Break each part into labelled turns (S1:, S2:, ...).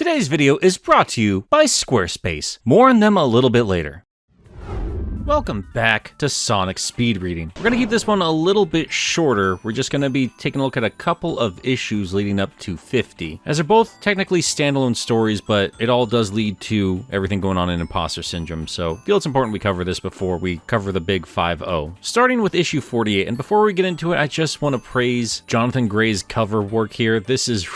S1: Today's video is brought to you by Squarespace. More on them a little bit later. Welcome back to Sonic Speed Reading. We're going to keep this one a little bit shorter. We're just going to be taking a look at a couple of issues leading up to 50, as they're both technically standalone stories, but it all does lead to everything going on in Imposter Syndrome, so I feel it's important we cover this before we cover the big 5-0. Starting with issue 48, and before we get into it, I just want to praise Jonathan Gray's cover work here. This is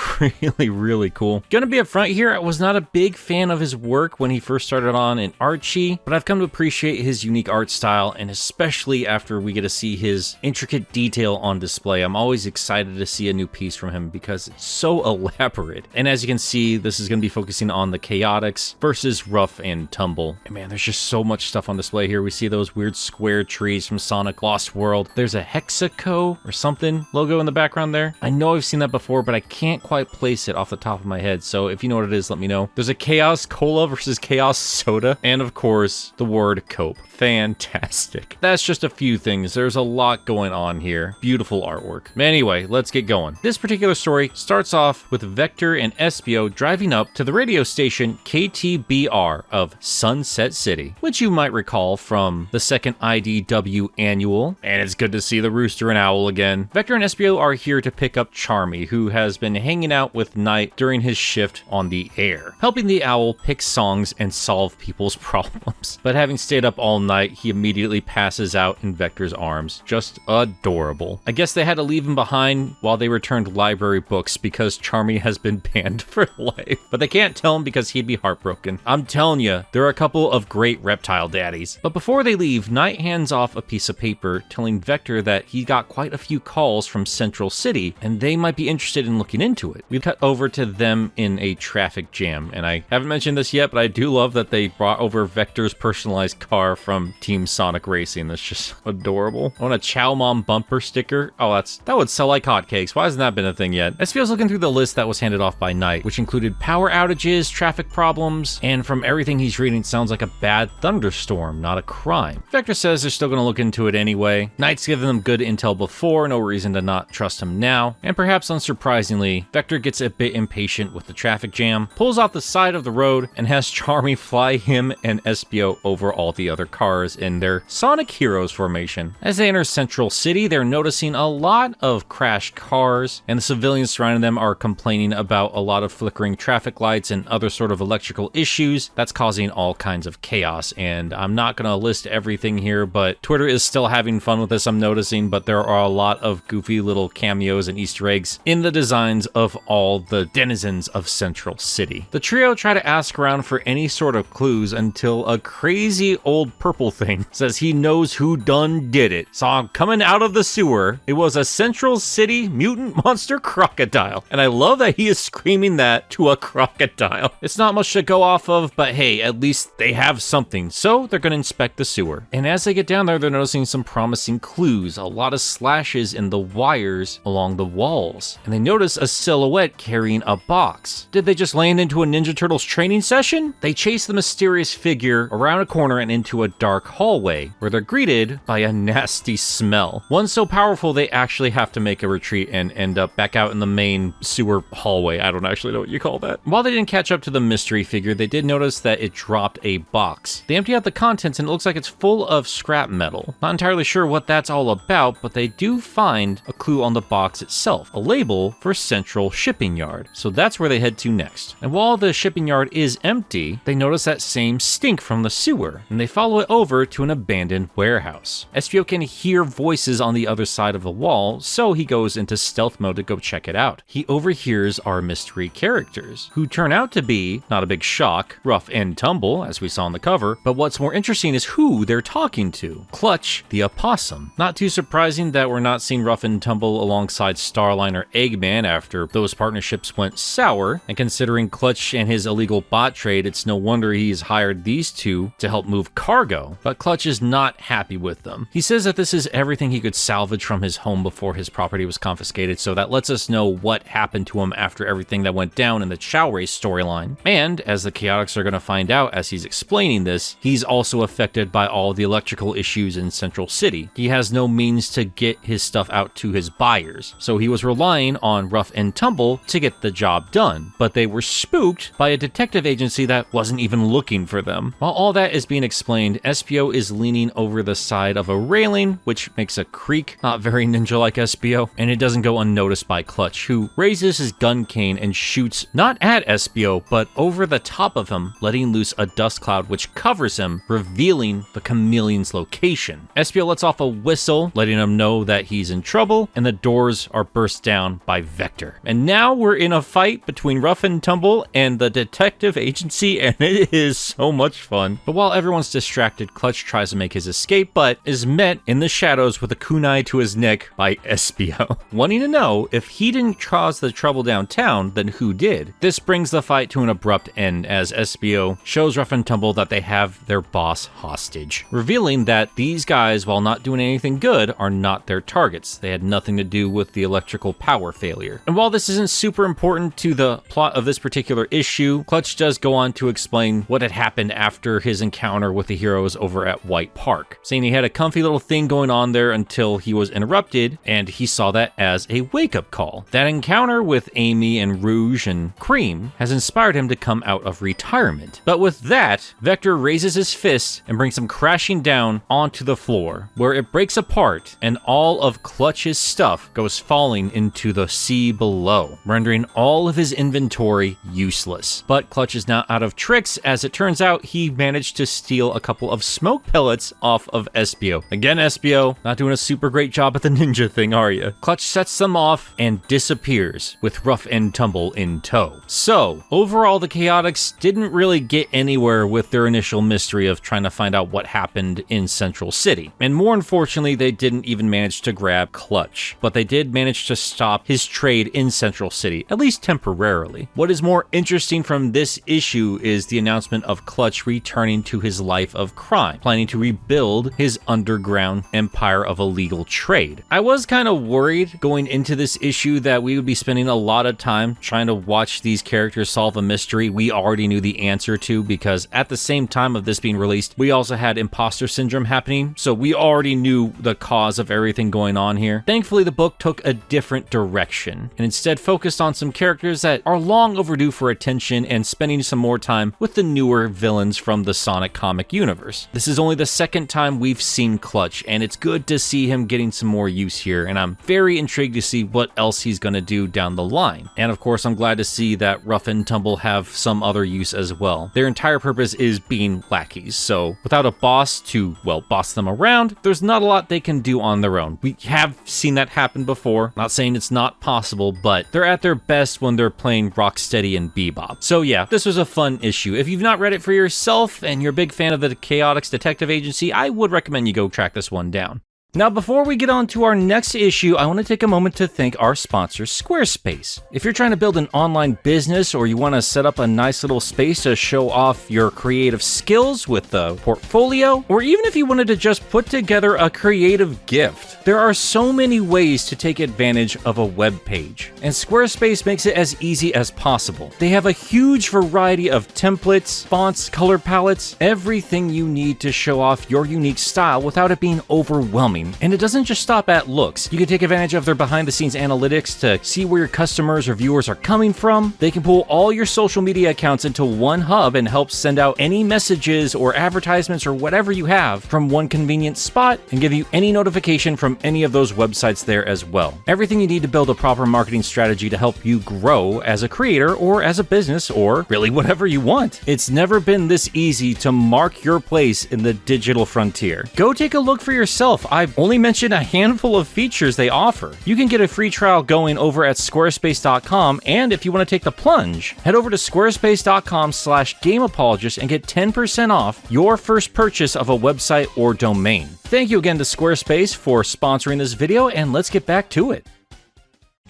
S1: really cool. Gonna be upfront here, I was not a big fan of his work when he first started on in Archie, but I've come to appreciate his unique art style, and especially after we get to see his intricate detail on display. I'm always excited to see a new piece from him because it's so elaborate. And as you can see, this is going to be focusing on the Chaotix versus Rough and Tumble. And man, there's just so much stuff on display here. We see those weird square trees from Sonic Lost World. There's a Hexaco or something logo in the background there. I know I've seen that before, but I can't quite place it off the top of my head. So if you know what it is, let me know. There's a Chaos Cola versus Chaos Soda. And of course, the word cope. Fantastic. That's just a few things. There's a lot going on here. Beautiful artwork. Anyway, let's get going. This particular story starts off with Vector and Espio driving up to the radio station KTBR of Sunset City, which you might recall from the second IDW annual, and it's good to see the Rooster and Owl again. Vector and Espio are here to pick up Charmy, who has been hanging out with Knight during his shift on the air, helping the Owl pick songs and solve people's problems. But having stayed up all night, he immediately passes out in Vector's arms. Just adorable. I guess they had to leave him behind while they returned library books because Charmy has been banned for life. But they can't tell him because he'd be heartbroken. I'm telling you, there are a couple of great reptile daddies. But before they leave, Knight hands off a piece of paper telling Vector that he got quite a few calls from Central City and they might be interested in looking into it. We cut over to them in a traffic jam, and I haven't mentioned this yet, but I do love that they brought over Vector's personalized car from Team Sonic Racing. That's just adorable. I want a Chow Mom bumper sticker. Oh, that would sell like hotcakes. Why hasn't that been a thing yet? Espio's looking through the list that was handed off by Knight, which included power outages, traffic problems, and from everything he's reading, sounds like a bad thunderstorm, not a crime. Vector says they're still going to look into it anyway. Knight's given them good intel before, no reason to not trust him now, and perhaps unsurprisingly, Vector gets a bit impatient with the traffic jam, pulls off the side of the road, and has Charmy fly him and Espio over all the other cars in their Sonic Heroes formation. As they enter Central City, they're noticing a lot of crashed cars, and the civilians surrounding them are complaining about a lot of flickering traffic lights and other sort of electrical issues that's causing all kinds of chaos. And I'm not going to list everything here, but Twitter is still having fun with this, I'm noticing, but there are a lot of goofy little cameos and Easter eggs in the designs of all the denizens of Central City. The trio try to ask around for any sort of clues until a crazy old purple thing says he knows who done did it. Saw him coming out of the sewer. It was a Central City mutant monster crocodile. And I love that he is screaming that to a crocodile. It's not much to go off of, but hey, at least they have something. So they're going to inspect the sewer. And as they get down there, they're noticing some promising clues. A lot of slashes in the wires along the walls. And they notice a silhouette carrying a box. Did they just land into a Ninja Turtles training session? They chase the mysterious figure around a corner and into a dark hallway, where they're greeted by a nasty smell. One so powerful they actually have to make a retreat and end up back out in the main sewer hallway. I don't actually know what you call that. While they didn't catch up to the mystery figure, they did notice that it dropped a box. They empty out the contents and it looks like it's full of scrap metal. Not entirely sure what that's all about, but they do find a clue on the box itself, a label for Central Shipping Yard. So that's where they head to next. And while the shipping yard is empty, they notice that same stink from the sewer, and they follow it over to an abandoned warehouse. Espio can hear voices on the other side of the wall, so he goes into stealth mode to go check it out. He overhears our mystery characters, who turn out to be, not a big shock, Rough and Tumble, as we saw on the cover, but what's more interesting is who they're talking to. Clutch the Opossum. Not too surprising that we're not seeing Rough and Tumble alongside Starline or Eggman after those partnerships went sour, and considering Clutch and his illegal bot trade, it's no wonder he's hired these two to help move cargo. SBO, but Clutch is not happy with them. He says that this is everything he could salvage from his home before his property was confiscated, so that lets us know what happened to him after everything that went down in the Chow Race storyline. And, as the Chaotix are going to find out as he's explaining this, he's also affected by all the electrical issues in Central City. He has no means to get his stuff out to his buyers, so he was relying on Rough and Tumble to get the job done, but they were spooked by a detective agency that wasn't even looking for them. While all that is being explained, SBO is leaning over the side of a railing, which makes a creak, not very ninja-like SBO, and it doesn't go unnoticed by Clutch, who raises his gun cane and shoots not at SBO, but over the top of him, letting loose a dust cloud which covers him, revealing the chameleon's location. SBO lets off a whistle, letting him know that he's in trouble, and the doors are burst down by Vector. And now we're in a fight between Rough and Tumble and the detective agency, and it is so much fun. But while everyone's distracted, Clutch tries to make his escape, but is met in the shadows with a kunai to his neck by SBO. Wanting to know if he didn't cause the trouble downtown, then who did? This brings the fight to an abrupt end as SBO shows Rough and Tumble that they have their boss hostage, revealing that these guys, while not doing anything good, are not their targets. They had nothing to do with the electrical power failure. And while this isn't super important to the plot of this particular issue, Clutch does go on to explain what had happened after his encounter with the heroes over at White Park, saying he had a comfy little thing going on there until he was interrupted, and he saw that as a wake-up call. That encounter with Amy and Rouge and Cream has inspired him to come out of retirement. But with that, Vector raises his fist and brings him crashing down onto the floor, where it breaks apart and all of Clutch's stuff goes falling into the sea below, rendering all of his inventory useless. But Clutch is now out of tricks, as it turns out he managed to steal a couple of smoke pellets off of SBO. Again, SBO, not doing a super great job at the ninja thing, are you? Clutch sets them off and disappears, with Rough and Tumble in tow. So, overall, the Chaotix didn't really get anywhere with their initial mystery of trying to find out what happened in Central City. And more unfortunately, they didn't even manage to grab Clutch, but they did manage to stop his trade in Central City, at least temporarily. What is more interesting from this issue is the announcement of Clutch returning to his life of crime, planning to rebuild his underground empire of illegal trade. I was kind of worried going into this issue that we would be spending a lot of time trying to watch these characters solve a mystery we already knew the answer to, because at the same time of this being released, we also had imposter syndrome happening, so we already knew the cause of everything going on here. Thankfully, the book took a different direction and instead focused on some characters that are long overdue for attention and spending some more time with the newer villains from the Sonic comic universe. This is only the second time we've seen Clutch, and it's good to see him getting some more use here, and I'm very intrigued to see what else he's going to do down the line. And of course, I'm glad to see that Rough and Tumble have some other use as well. Their entire purpose is being lackeys, so without a boss to, well, boss them around, there's not a lot they can do on their own. We have seen that happen before, not saying it's not possible, but they're at their best when they're playing Rocksteady and Bebop. So yeah, this was a fun issue. If you've not read it for yourself and you're a big fan of the Chaotix Detective Agency, I would recommend you go track this one down. Now, before we get on to our next issue, I want to take a moment to thank our sponsor, Squarespace. If you're trying to build an online business or you want to set up a nice little space to show off your creative skills with a portfolio, or even if you wanted to just put together a creative gift, there are so many ways to take advantage of a web page, and Squarespace makes it as easy as possible. They have a huge variety of templates, fonts, color palettes, everything you need to show off your unique style without it being overwhelming. And it doesn't just stop at looks. You can take advantage of their behind-the-scenes analytics to see where your customers or viewers are coming from. They can pull all your social media accounts into one hub and help send out any messages or advertisements or whatever you have from one convenient spot and give you any notification from any of those websites there as well. Everything you need to build a proper marketing strategy to help you grow as a creator or as a business or really whatever you want. It's never been this easy to mark your place in the digital frontier. Go take a look for yourself. I've only mentioned a handful of features they offer. You can get a free trial going over at squarespace.com, and if you want to take the plunge, head over to squarespace.com/gameapologist and get 10% off your first purchase of a website or domain. Thank you again to Squarespace for sponsoring this video, and let's get back to it.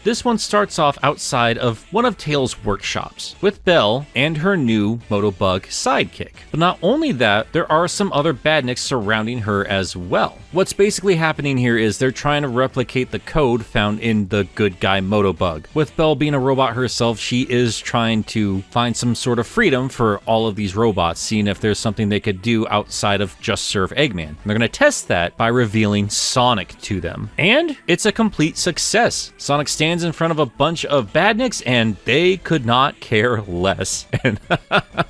S1: This one starts off outside of one of Tails' workshops, with Belle and her new Motobug sidekick. But not only that, there are some other badniks surrounding her as well. What's basically happening here is they're trying to replicate the code found in the good guy Motobug. With Belle being a robot herself, she is trying to find some sort of freedom for all of these robots, seeing if there's something they could do outside of just serve Eggman. And they're going to test that by revealing Sonic to them. And it's a complete success. Sonic stands in front of a bunch of badniks and they could not care less. And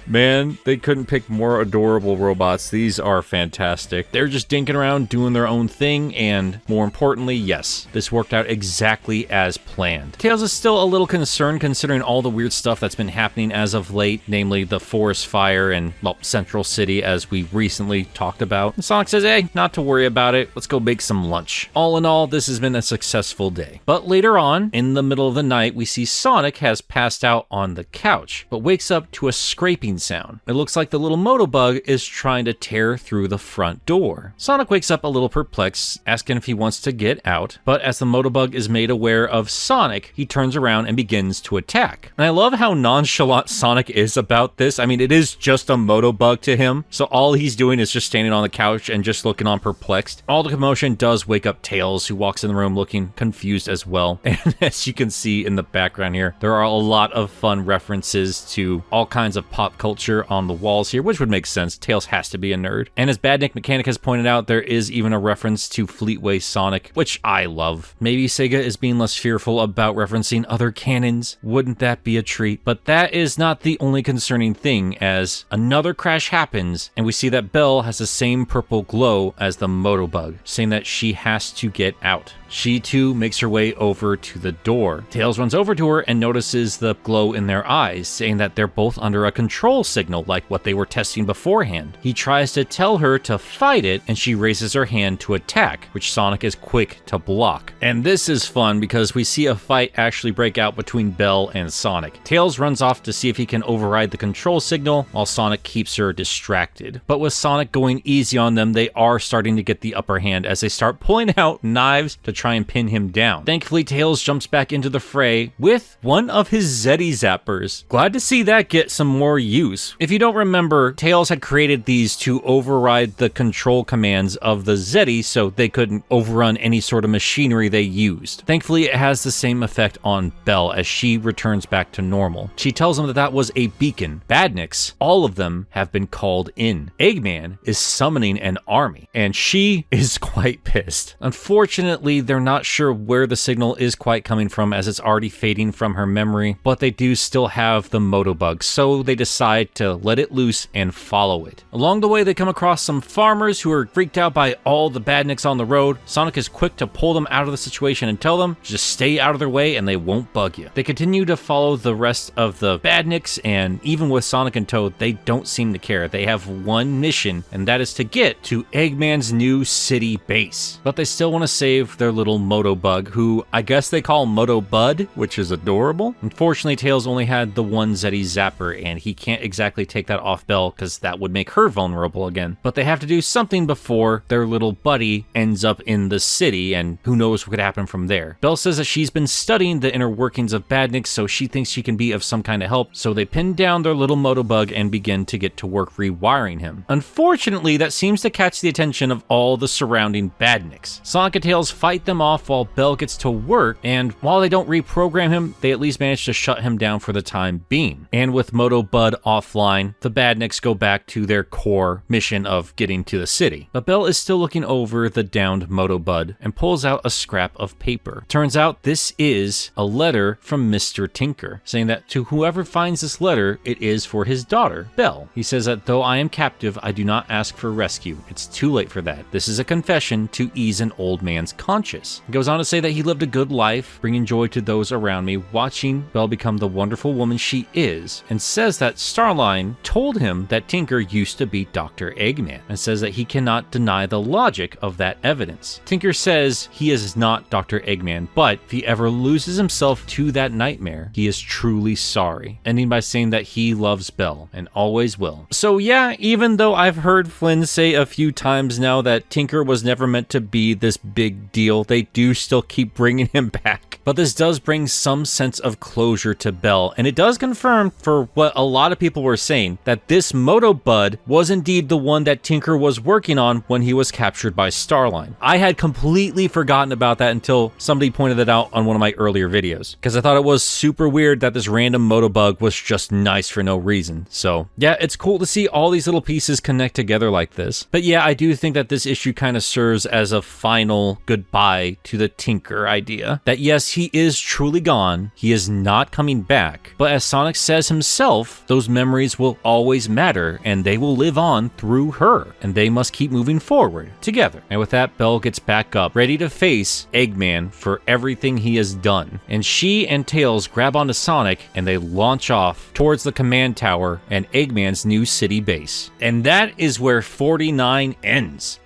S1: man, they couldn't pick more adorable robots. These are fantastic. They're just dinking around doing their own thing, and more importantly, yes, this worked out exactly as planned. Tails is still a little concerned considering all the weird stuff that's been happening as of late, namely the forest fire and, well, Central City as we recently talked about. And Sonic says, hey, not to worry about it, let's go make some lunch. All in all, this has been a successful day. But later on, in the middle of the night, we see Sonic has passed out on the couch, but wakes up to a scraping sound. It looks like the little Motobug is trying to tear through the front door. Sonic wakes up a little perplexed, asking if he wants to get out, but as the Motobug is made aware of Sonic, he turns around and begins to attack. And I love how nonchalant Sonic is about this. I mean, it is just a Motobug to him, so all he's doing is just standing on the couch and just looking on perplexed. All the commotion does wake up Tails, who walks in the room looking confused as well. And as you can see in the background here, there are a lot of fun references to all kinds of pop culture on the walls here, which would make sense. Tails has to be a nerd. And as Badnik Mechanic has pointed out, there is even a reference to Fleetway Sonic, which I love. Maybe Sega is being less fearful about referencing other canons. Wouldn't that be a treat? But that is not the only concerning thing, as another crash happens and we see that Belle has the same purple glow as the Motobug, saying that she has to get out. She too makes her way over to the door. Tails runs over to her and notices the glow in their eyes, saying that they're both under a control signal like what they were testing beforehand. He tries to tell her to fight it, and she raises her hand to attack, which Sonic is quick to block. And this is fun because we see a fight actually break out between Belle and Sonic. Tails runs off to see if he can override the control signal, while Sonic keeps her distracted. But with Sonic going easy on them, they are starting to get the upper hand as they start pulling out knives to try and pin him down. Thankfully, Tails jumps back into the fray with one of his Zeddy Zappers. Glad to see that get some more use. If you don't remember, Tails had created these to override the control commands of the Zeddy so they couldn't overrun any sort of machinery they used. Thankfully, it has the same effect on Belle as she returns back to normal. She tells him that that was a beacon. Badniks, all of them, have been called in. Eggman is summoning an army, and she is quite pissed. Unfortunately, they're not sure where the signal is quite coming from as it's already fading from her memory, but they do still have the Motobug, so they decide to let it loose and follow it. Along the way, they come across some farmers who are freaked out by all the badniks on the road. Sonic is quick to pull them out of the situation and tell them, just stay out of their way and they won't bug you. They continue to follow the rest of the badniks, and even with Sonic in tow, they don't seem to care. They have one mission, and that is to get to Eggman's new city base. But they still want to save their little Motobug, who I guess they call Motobud, which is adorable. Unfortunately, Tails only had the one Zeddy Zapper, and he can't exactly take that off Belle because that would make her vulnerable again. But they have to do something before their little buddy ends up in the city, and who knows what could happen from there. Belle says that she's been studying the inner workings of badniks, so she thinks she can be of some kind of help, so they pin down their little Motobug and begin to get to work rewiring him. Unfortunately, that seems to catch the attention of all the surrounding badniks. Sonic and Tails fight them off while Belle gets to work, and while they don't reprogram him, they at least manage to shut him down for the time being. And with Motobud offline, the badniks go back to their core mission of getting to the city. But Belle is still looking over the downed Motobud and pulls out a scrap of paper. Turns out this is a letter from Mr. Tinker, saying that to whoever finds this letter, it is for his daughter, Belle. He says that though I am captive, I do not ask for rescue. It's too late for that. This is a confession to ease an old man's conscience. He goes on to say that he lived a good life, bringing joy to those around me, watching Belle become the wonderful woman she is, and says that Starline told him that Tinker used to be Dr. Eggman, and says that he cannot deny the logic of that evidence. Tinker says he is not Dr. Eggman, but if he ever loses himself to that nightmare, he is truly sorry, ending by saying that he loves Belle and always will. So yeah, even though I've heard Flynn say a few times now that Tinker was never meant to be this big deal, they do still keep bringing him back. But this does bring some sense of closure to Bell, and it does confirm for what a lot of people were saying, that this Motobud was indeed the one that Tinker was working on when he was captured by Starline. I had completely forgotten about that until somebody pointed it out on one of my earlier videos, because I thought it was super weird that this random Motobug was just nice for no reason. So yeah, it's cool to see all these little pieces connect together like this. But yeah, I do think that this issue kind of serves as a final goodbye to the Tinker idea. That yes, he is truly gone, he is not coming back, but as Sonic says himself, those memories will always matter, and they will live on through her, and they must keep moving forward together. And with that, Bell gets back up, ready to face Eggman for everything he has done. And she and Tails grab onto Sonic, and they launch off towards the command tower and Eggman's new city base. And that is where 49 ends.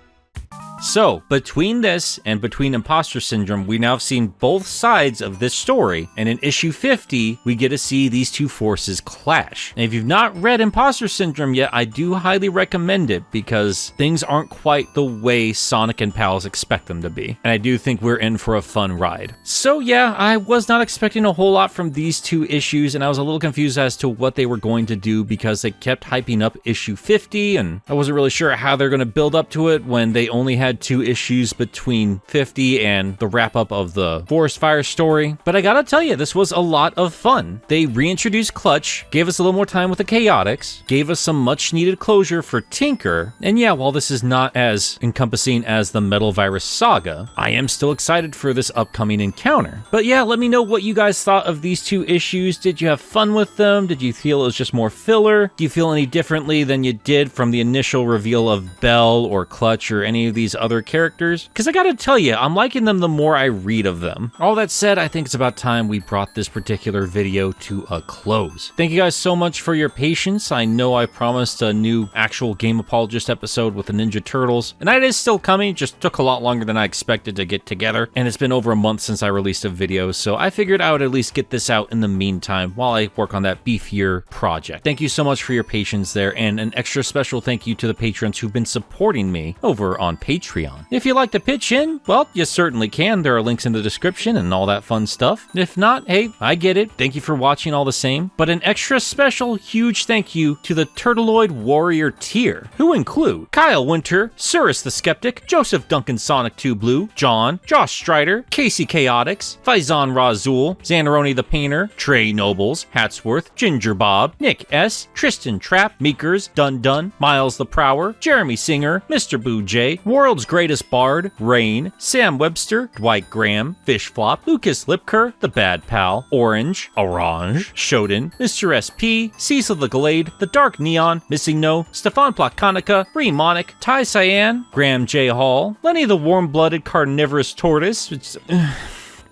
S1: So, between this and between Imposter Syndrome, we now have seen both sides of this story, and in issue 50, we get to see these two forces clash. And if you've not read Imposter Syndrome yet, I do highly recommend it, because things aren't quite the way Sonic and pals expect them to be. And I do think we're in for a fun ride. So yeah, I was not expecting a whole lot from these two issues, and I was a little confused as to what they were going to do, because they kept hyping up issue 50, and I wasn't really sure how they're going to build up to it when they only had 2 issues between 50 and the wrap up of the Forest Fire story. But I gotta tell you, this was a lot of fun. They reintroduced Clutch, gave us a little more time with the Chaotix, gave us some much needed closure for Tinker, and yeah, while this is not as encompassing as the Metal Virus saga, I am still excited for this upcoming encounter. But yeah, let me know what you guys thought of these 2 issues. Did you have fun with them? Did you feel it was just more filler? Do you feel any differently than you did from the initial reveal of Bell or Clutch or any of these other characters? Because I gotta tell you, I'm liking them the more I read of them. All that said, I think it's about time we brought this particular video to a close. Thank you guys so much for your patience. I know I promised a new actual Game Apologist episode with the Ninja Turtles, and that is still coming, just took a lot longer than I expected to get together, and it's been over a month since I released a video, so I figured I would at least get this out in the meantime while I work on that beefier project. Thank you so much for your patience there, and an extra special thank you to the patrons who've been supporting me over on Patreon. If you'd like to pitch in, well, you certainly can. There are links in the description and all that fun stuff. If not, hey, I get it. Thank you for watching all the same. But an extra special huge thank you to the Turtleoid Warrior tier, who include Kyle Winter, Cirrus the Skeptic, Joseph Duncan Sonic 2 Blue, John, Josh Strider, Casey Chaotix, Faizan Razul, Xanaroni the Painter, Trey Nobles, Hatsworth, Ginger Bob, Nick S, Tristan Trapp, Meekers, Dun Dun, Miles the Prower, Jeremy Singer, Mr. Boo J, World's Greatest Bard, Rain, Sam Webster, Dwight Graham, Fishflop, Lucas Lipker, The Bad Pal, Orange, Shoden, Mr. SP, Cecil the Glade, The Dark Neon, Missing No, Stefan Plakanica, Bree Monic, Ty Cyan, Graham J. Hall, Lenny the Warm-Blooded Carnivorous Tortoise,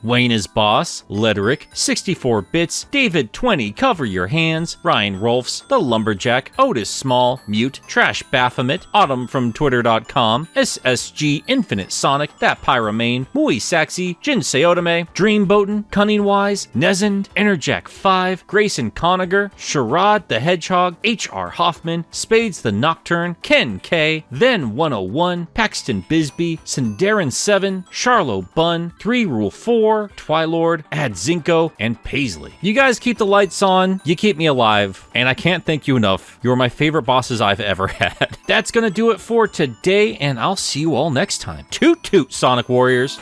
S1: Wayne is Boss, Lederick, 64 Bits, David 20 Cover Your Hands, Ryan Rolfs, The Lumberjack, Otis Small, Mute, Trash Baphomet, Autumn from Twitter.com, SSG Infinite Sonic, That Pyromane, Mui Saxy, Jin Seotame, Dreamboatin, Cunningwise, Nezend, Enerjack 5, Grayson Conager, Sherrod the Hedgehog, HR Hoffman, Spades the Nocturne, Ken K, Then 101, Paxton Bisbee, Sindarin 7, Charlo Bunn, 3 Rule 4, Twilord, Adzinko, and Paisley. You guys keep the lights on, you keep me alive, and I can't thank you enough. You're my favorite bosses I've ever had. That's gonna do it for today, and I'll see you all next time. Toot toot, Sonic Warriors!